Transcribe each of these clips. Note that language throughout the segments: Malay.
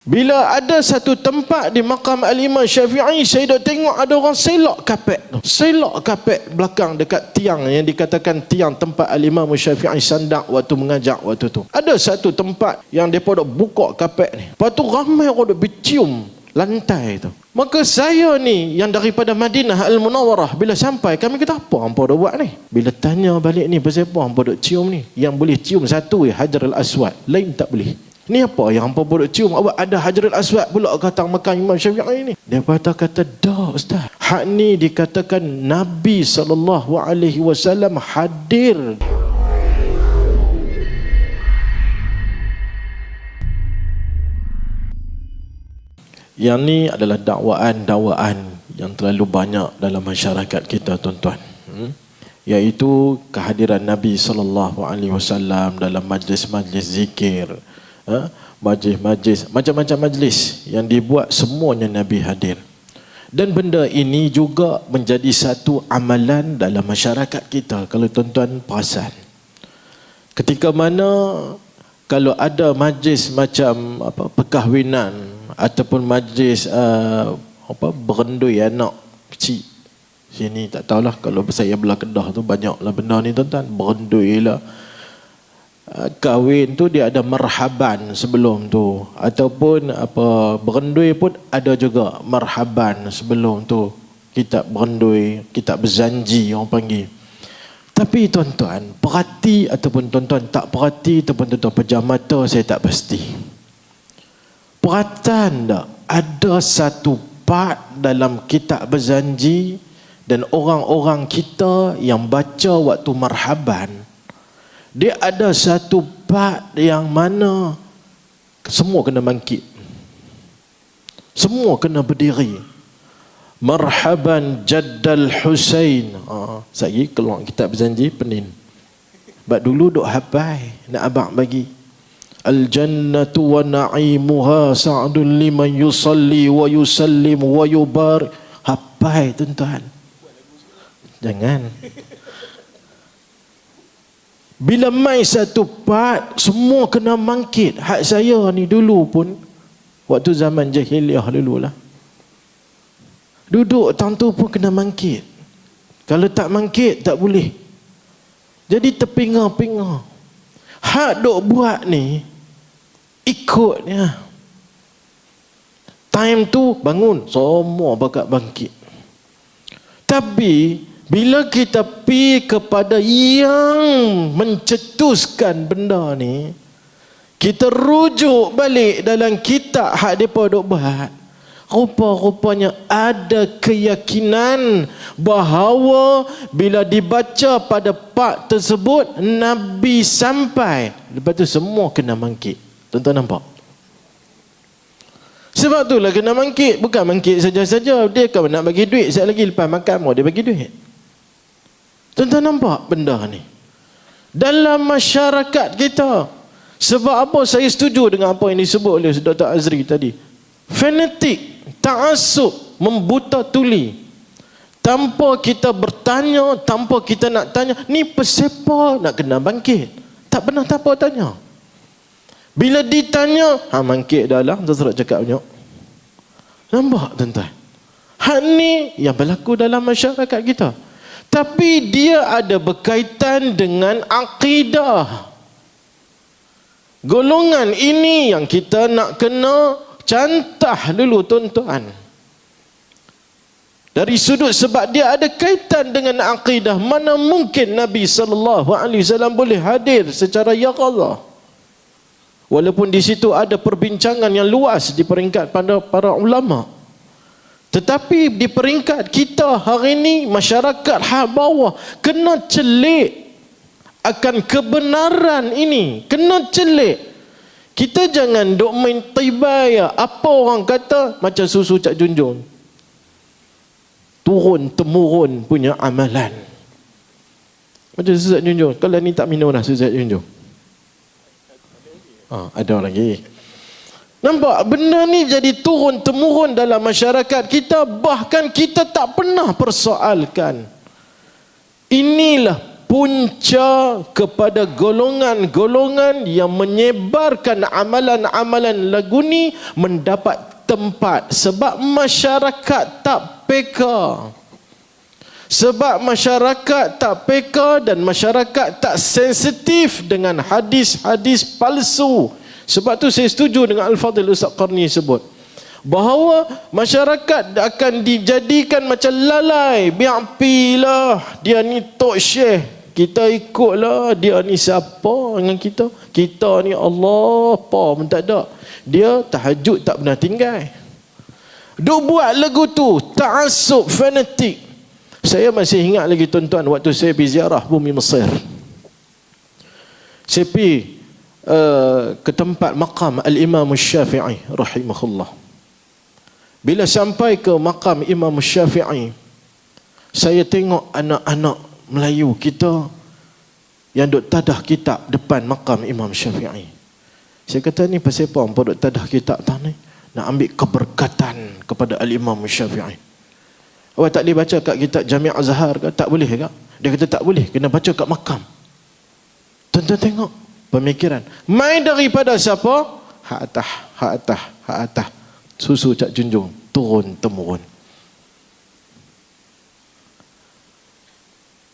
Bila ada satu tempat di makam Al-Imam Syafi'i, saya dah tengok ada orang selak kapet tu. Selak kapet belakang dekat tiang yang dikatakan tiang tempat Al-Imam Syafi'i sandak waktu mengajak waktu tu. Ada satu tempat yang mereka dah buka kapet ni. Lepas tu ramai orang dah bercium lantai tu. Maka saya ni yang daripada Madinah Al-Munawwarah, bila sampai kami kata apa hampa dah buat ni? Bila tanya balik ni pasal apa hampa duk cium ni? Yang boleh cium satu Hajar Al-Aswad, lain tak boleh. Ni apa yang hampa duk cium? Awak ada Hajar Al-Aswad pula kata makam Imam Syafi'i ni. Dia kata dah ustaz. Hak ni dikatakan Nabi SAW hadir. Yang ni adalah dakwaan yang terlalu banyak dalam masyarakat kita, tuan-tuan. Iaitu kehadiran Nabi SAW dalam majlis-majlis zikir, majlis-majlis, macam-macam majlis yang dibuat, semuanya Nabi hadir. Dan benda ini juga menjadi satu amalan dalam masyarakat kita. Kalau tuan-tuan perasan, ketika mana kalau ada majlis macam perkahwinan ataupun majlis berendui anak kecil, sini tak tahulah, kalau saya belah Kedah tu banyaklah benda ni tuan-tuan, berendui lah. Kahwin tu dia ada marhaban sebelum tu, ataupun berendui pun ada juga marhaban sebelum tu, kitab berendui, kitab berzanji orang panggil. Tapi tuan-tuan perhati ataupun tuan-tuan tak perhati, ataupun tuan-tuan pejam mata, saya tak pasti. Perhatian tak? Ada satu part dalam kitab berzanji dan orang-orang kita yang baca waktu marhaban, dia ada satu part yang mana semua kena bangkit, semua kena berdiri. Marhaban Jaddal Husain. Saya keluar kitab berjanji penin. Sebab dulu duk hafal, nak abang bagi. Al-jannatu wa na'imuha sa'dun liman yusalli wa yusallim wa yubarik. Hafal tuan-tuan. Jangan. Bila mai satu part, semua kena bangkit. Hak saya ni dulu pun, waktu zaman jahiliah dululah, duduk tentu pun kena bangkit. Kalau tak bangkit tak boleh. Jadi terpinga-pinga. Hak duk buat ni ikutnya. Time tu bangun, semua bakat bangkit. Tapi bila kita pi kepada yang mencetuskan benda ni, kita rujuk balik dalam kitab hak depa duk buat, rupa-rupanya ada keyakinan bahawa bila dibaca pada part tersebut Nabi sampai, lepas tu semua kena bangkit. Tuan-tuan nampak? Sebab itulah kena bangkit. Bukan bangkit saja-saja. Dia kalau nak bagi duit, sekali lagi lepas makan mau dia bagi duit. Tuan-tuan nampak benda ni dalam masyarakat kita? Sebab apa saya setuju dengan apa yang disebut oleh Dr. Azri tadi? Fanatik, ta'assub, membuta tuli, tanpa kita bertanya, tanpa kita nak tanya, ni pesepa nak kena bangkit. Tak pernah apa tanya. Bila ditanya, bangkit dah lah, terserah cakap banyak. Nampak tuan-tuan? Hal ni yang berlaku dalam masyarakat kita. Tapi dia ada berkaitan dengan akidah. Golongan ini yang kita nak kena cantah dulu tuan-tuan. Dari sudut sebab dia ada kaitan dengan akidah. Mana mungkin Nabi SAW boleh hadir secara yaqadhah. Walaupun di situ ada perbincangan yang luas di peringkat pada para ulama. Tetapi di peringkat kita hari ini, masyarakat hak bawah kena celik akan kebenaran ini. Kena celik. Kita jangan duk main tibaya. Apa orang kata macam susu Cak Junjung, turun temurun punya amalan. Macam susu Cak Junjung. Kalau ni tak minum dah susu Cak Junjung. Ada lagi. Nampak benda ni jadi turun temurun dalam masyarakat kita. Bahkan kita tak pernah persoalkan. Inilah punca kepada golongan-golongan yang menyebarkan amalan-amalan lagu ni mendapat tempat sebab masyarakat tak peka. Sebab masyarakat tak peka dan masyarakat tak sensitif dengan hadis-hadis palsu. Sebab tu saya setuju dengan Al-Fadhil Ustaz Qarni sebut bahawa masyarakat akan dijadikan macam lalai. Biar pilah, dia ni tok syekh, kita ikutlah. Dia ni siapa dengan kita? Kita ni Allah apa pun tak ada. Dia tahajud tak pernah tinggal. Duk buat lagu tu, ta'assub, fanatik. Saya masih ingat lagi tuan-tuan, waktu saya pergi ziarah bumi Mesir. Saya pergi ke tempat maqam Al-Imam Syafi'i rahimahullah. Bila sampai ke maqam Imam Syafi'i, saya tengok anak-anak Melayu kita yang duk tadah kitab depan maqam Imam Syafi'i. Saya kata, ni pasal apa hampa duk tadah kitab tak ni? Nak ambil keberkatan kepada Al-Imam Syafi'i. Awak tak boleh baca kat kitab Jami' Azhar ke? Tak boleh ke? Dia kata tak boleh, kena baca kat makam. Tuan-tuan tengok pemikiran. Main daripada siapa? Hak atah, hak atah, hak atah. Susu cak junjung, turun temurun.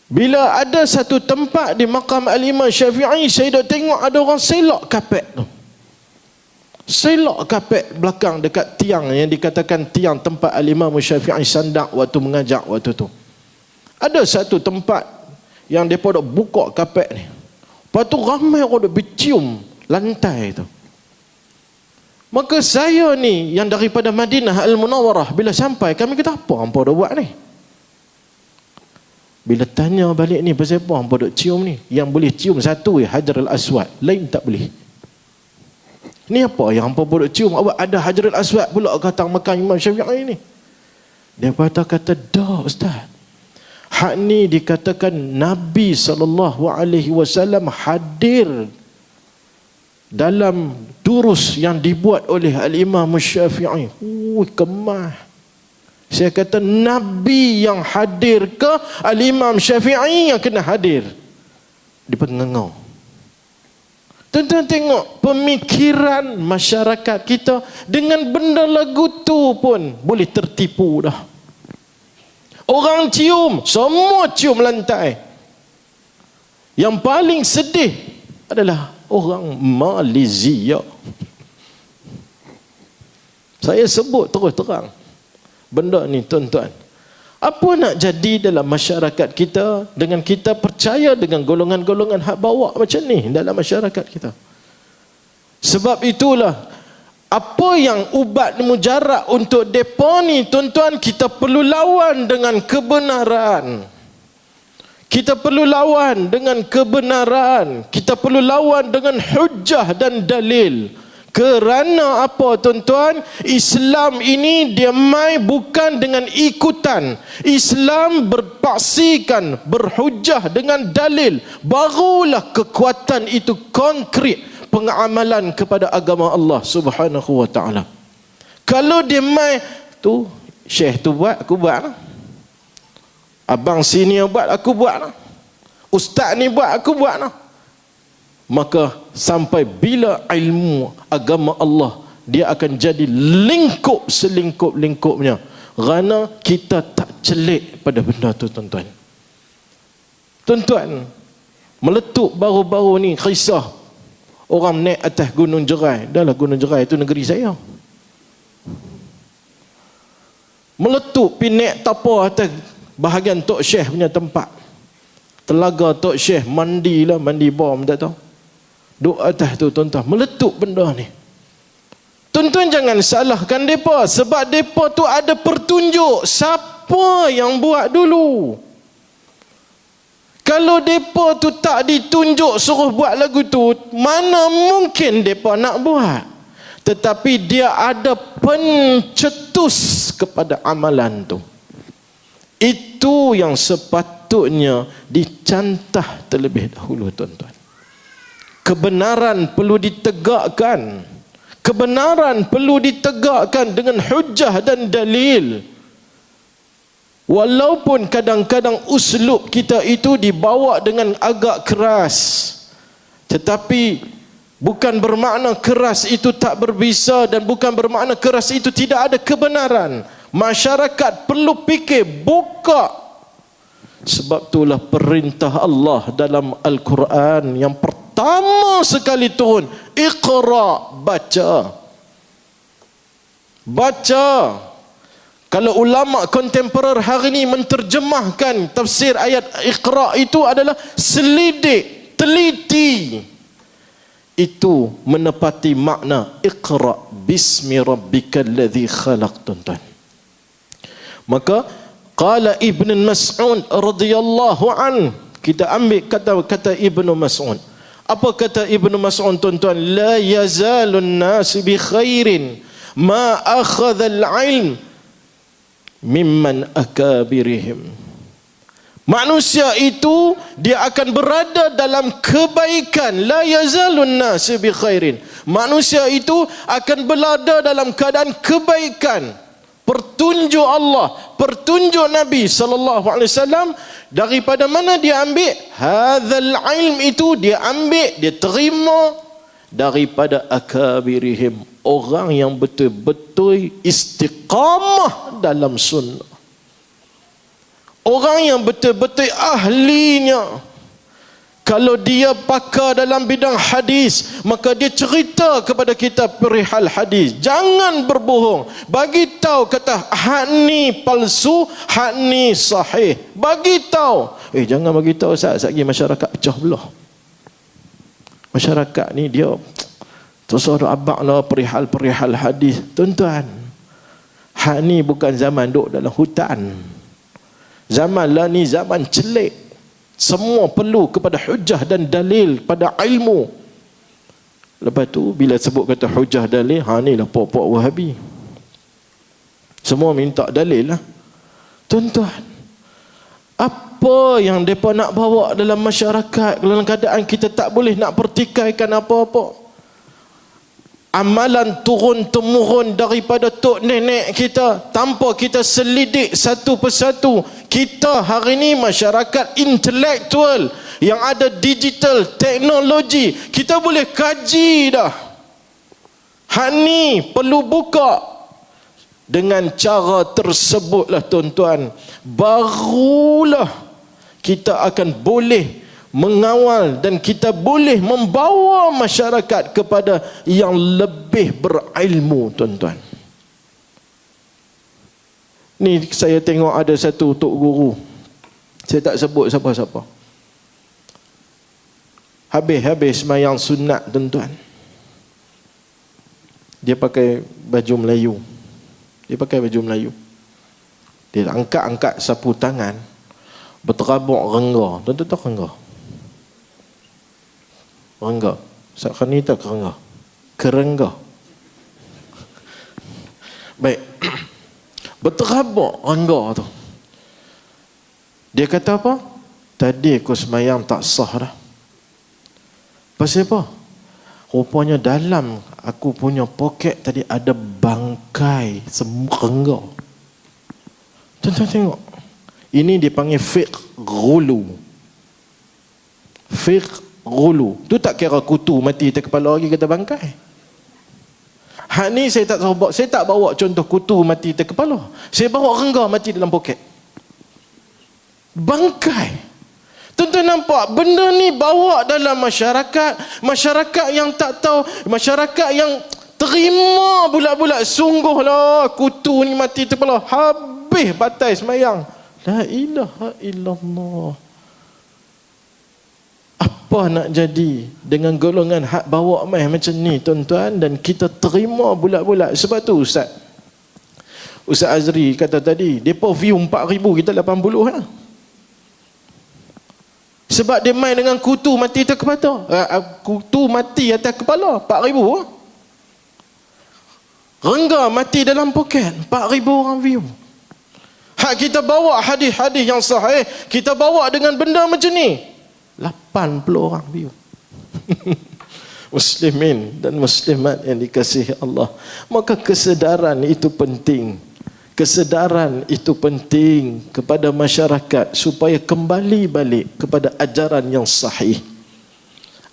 Bila ada satu tempat di makam Al-Imam Syafi'i, saya dah tengok ada orang selok kapet tu. Selok kapet belakang dekat tiang yang dikatakan tiang tempat Al-Imam Syafi'i sandak waktu mengajak waktu tu. Ada satu tempat yang mereka dah buka kapet ni. Lepas tu ramai orang dah bercium lantai tu. Maka saya ni yang daripada Madinah Al-Munawwarah, bila sampai kami kata, apa hampa dah buat ni? Bila tanya balik ni, pasal apa hampa dah cium ni? Yang boleh cium satu Hajar Al-Aswad, lain tak boleh. Ni apa yang hampa boleh cium? Awak ada Hajarul Aswad pula kata makan Imam Syafi'i ni. Dia kata dah ustaz. Hak ni dikatakan Nabi SAW hadir dalam durus yang dibuat oleh Al-Imam Syafi'i. Kemah. Saya kata Nabi yang hadir ke Al-Imam Syafi'i yang kena hadir? Dia pengengau. Tuan-tuan tengok pemikiran masyarakat kita dengan benda lagu tu pun boleh tertipu dah. Orang cium, semua cium lantai. Yang paling sedih adalah orang Malaysia. Saya sebut terus terang benda ni tuan-tuan. Apa nak jadi dalam masyarakat kita dengan kita percaya dengan golongan-golongan hak bawa macam ni dalam masyarakat kita? Sebab itulah apa yang ubat mujarab untuk depa ni tuan-tuan, kita perlu lawan dengan kebenaran. Kita perlu lawan dengan kebenaran. Kita perlu lawan dengan hujah dan dalil. Kerana apa tuan-tuan? Islam ini dia mai bukan dengan ikutan. Islam berpaksikan, berhujah dengan dalil. Barulah kekuatan itu konkret pengamalan kepada agama Allah Subhanahu wa taala. Kalau dia mai tu syekh tu buat, aku buat lah. Abang senior buat, aku buat lah. Ustaz ni buat, aku buat lah. Maka sampai bila ilmu agama Allah dia akan jadi lingkup selingkup-lingkupnya, kerana kita tak celik pada benda tu tuan-tuan. Tuan-tuan, meletup baru-baru ni kisah orang naik atas Gunung Jerai. Dah lah Gunung Jerai itu negeri saya. Meletup pergi naik tapa atas bahagian Tok Syekh punya tempat. Telaga Tok Syekh, mandilah, mandi bom tak tahu. Duk atas tu tuan-tuan, meletup benda ni. Tuan-tuan jangan salahkan mereka, sebab mereka tu ada pertunjuk siapa yang buat dulu. Kalau mereka tu tak ditunjuk suruh buat lagu tu, mana mungkin mereka nak buat. Tetapi dia ada pencetus kepada amalan tu. Itu yang sepatutnya dicantah terlebih dahulu tuan-tuan. Kebenaran perlu ditegakkan. Kebenaran perlu ditegakkan dengan hujah dan dalil. Walaupun kadang-kadang uslub kita itu dibawa dengan agak keras, tetapi bukan bermakna keras itu tak berbisa, dan bukan bermakna keras itu tidak ada kebenaran. Masyarakat perlu fikir, buka. Sebab itulah perintah Allah dalam Al-Quran yang pertama sekali turun, Iqra, baca. Baca. Kalau ulama kontemporer hari ini menterjemahkan tafsir ayat Iqra itu adalah selidik, teliti. Itu menepati makna Iqra bismi rabbikal ladzi khalaq, tuan-tuan. Maka qala Ibn Mas'ud radhiyallahu an, kita ambil kata Ibn Mas'ud. Apa kata Ibn Mas'ud, tuan-tuan? La yazalun nas bi khairin ma akhadha al-ilm mimman akabirihim. Manusia itu dia akan berada dalam kebaikan. La yazalun nas bi khairin. Manusia itu akan berada dalam keadaan kebaikan. Pertunjuk Allah, pertunjuk Nabi sallallahu alaihi wasallam, daripada mana dia ambil? Hadzal ilm itu dia ambil, dia terima daripada akabirihim, orang yang betul-betul istiqamah dalam sunnah, orang yang betul-betul ahlinya. Kalau dia pakar dalam bidang hadis, maka dia cerita kepada kita perihal hadis. Jangan berbohong. Bagi tahu, kata hak ni palsu, hak ni sahih. Bagi tahu. Jangan bagi tahu saat lagi masyarakat pecah belah. Masyarakat ni dia terus ada abang lah perihal hadis. Tuan-tuan, hak ni bukan zaman duduk dalam hutan. Zaman lah ni zaman celik. Semua perlu kepada hujah dan dalil pada ilmu. Lepas tu bila sebut kata hujah dalil, ni lah pokok Wahabi. Semua minta dalil lah. Tuan-tuan, apa yang mereka nak bawa dalam masyarakat dalam keadaan kita tak boleh nak pertikaikan apa-apa? Amalan turun-temurun daripada tok nenek kita, tanpa kita selidik satu persatu. Kita hari ini masyarakat intelektual yang ada digital teknologi, kita boleh kaji dah. Hak ni perlu buka. Dengan cara tersebutlah, tuan-tuan, barulah kita akan boleh mengawal dan kita boleh membawa masyarakat kepada yang lebih berilmu, tuan-tuan. Ni saya tengok ada satu tok guru, saya tak sebut siapa-siapa, habis sembahyang sunat, tuan-tuan, dia pakai baju Melayu. Dia angkat-angkat sapu tangan, berterabuk rengga. Tuan-tuan tahu rengga? Rengga. Sekarang ni tak kerengga. Kerengga. Baik. Berterabuk rengga tu. Dia kata apa? Tadi aku sembahyang tak sah dah. Pasal apa? Rupanya dalam aku punya poket tadi ada bangkai semua rengga. Tuan-tuan tengok. Ini dipanggil fiqh ghulu. Fiqh ghulu. Tu tak kira kutu mati atas kepala lagi kata bangkai. Hak ni saya tak bawa contoh kutu mati atas kepala. Saya bawa rengga mati dalam poket. Bangkai. Tuan-tuan nampak benda ni bawa dalam masyarakat. Masyarakat yang tak tahu, masyarakat yang terima bulat-bulat. Sungguhlah kutu ni mati atas kepala. Habis batai semayang. La ilaha illallah. Apa nak jadi dengan golongan hak bawa mai macam ni, tuan-tuan, dan kita terima bulat-bulat. Sebab tu Ustaz Azri kata tadi, depa view 4,000, kita 80 lah. Sebab dia main dengan kutu mati atas kepala. Kutu mati atas kepala 4,000. Rengga mati dalam poket, 4,000 orang view. Hak kita bawa hadis-hadis yang sahih, kita bawa dengan benda macam ni, 80 orang view. Muslimin dan muslimat yang dikasihi Allah. Maka kesedaran itu penting. Kesedaran itu penting kepada masyarakat supaya kembali balik kepada ajaran yang sahih.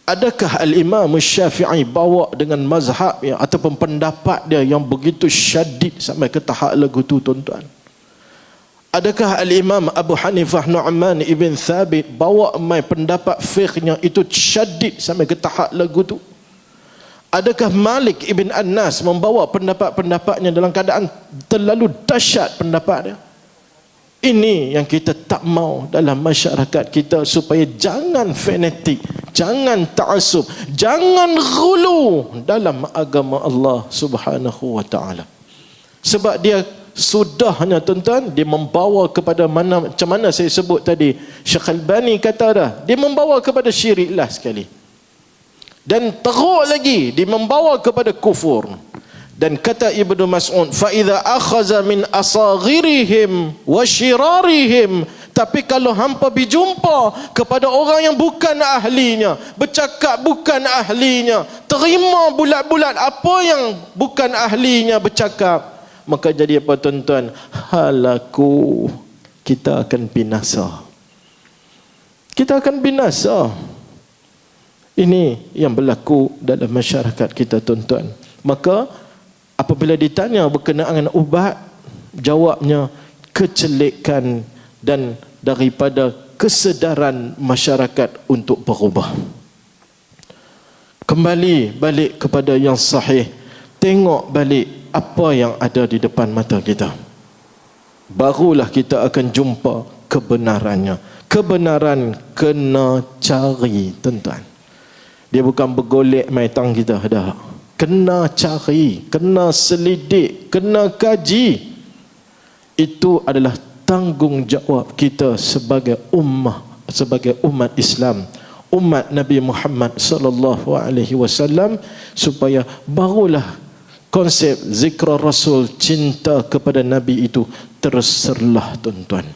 Adakah Al-Imam Syafi'i bawa dengan mazhab ataupun pendapat dia yang begitu syadid sampai ke tahap lagu tu, tuan-tuan? Adakah Al-Imam Abu Hanifah Nu'man ibn Thabit bawa mai pendapat fiqhnya itu syadid sampai ke tahap lagu tu? Adakah Malik ibn Anas membawa pendapat-pendapatnya dalam keadaan terlalu dahsyat pendapat dia? Ini yang kita tak mau dalam masyarakat kita, supaya jangan fanatik, jangan ta'assub, jangan ghulu dalam agama Allah Subhanahu wa taala. Sebab dia sudahnya, tuan-tuan, dia membawa kepada mana, macam mana saya sebut tadi, Syekh Albani kata dah, dia membawa kepada syirik lah sekali. Dan teruk lagi, dia membawa kepada kufur. Dan kata Ibnu Mas'ud, fa idza akhadha min asaghirihim wa syirarihim, tapi kalau hampa berjumpa kepada orang yang bukan ahlinya, bercakap bukan ahlinya, terima bulat-bulat apa yang bukan ahlinya bercakap, maka jadi apa, tuan-tuan? Halaku, kita akan binasa. Kita akan binasa. Ini yang berlaku dalam masyarakat kita, tuan-tuan. Maka apabila ditanya berkenaan dengan ubat, jawabnya kecelikan dan daripada kesedaran masyarakat untuk berubah. Kembali balik kepada yang sahih. Tengok balik apa yang ada di depan mata kita. Barulah kita akan jumpa kebenarannya. Kebenaran kena cari, tuan-tuan. Dia bukan bergolek mai tang kita dah. Kena cari, kena selidik, kena kaji. Itu adalah tanggungjawab kita sebagai ummah, sebagai umat Islam, umat Nabi Muhammad sallallahu alaihi wasallam, supaya barulah konsep zikra Rasul, cinta kepada Nabi itu terserlah, tuan-tuan.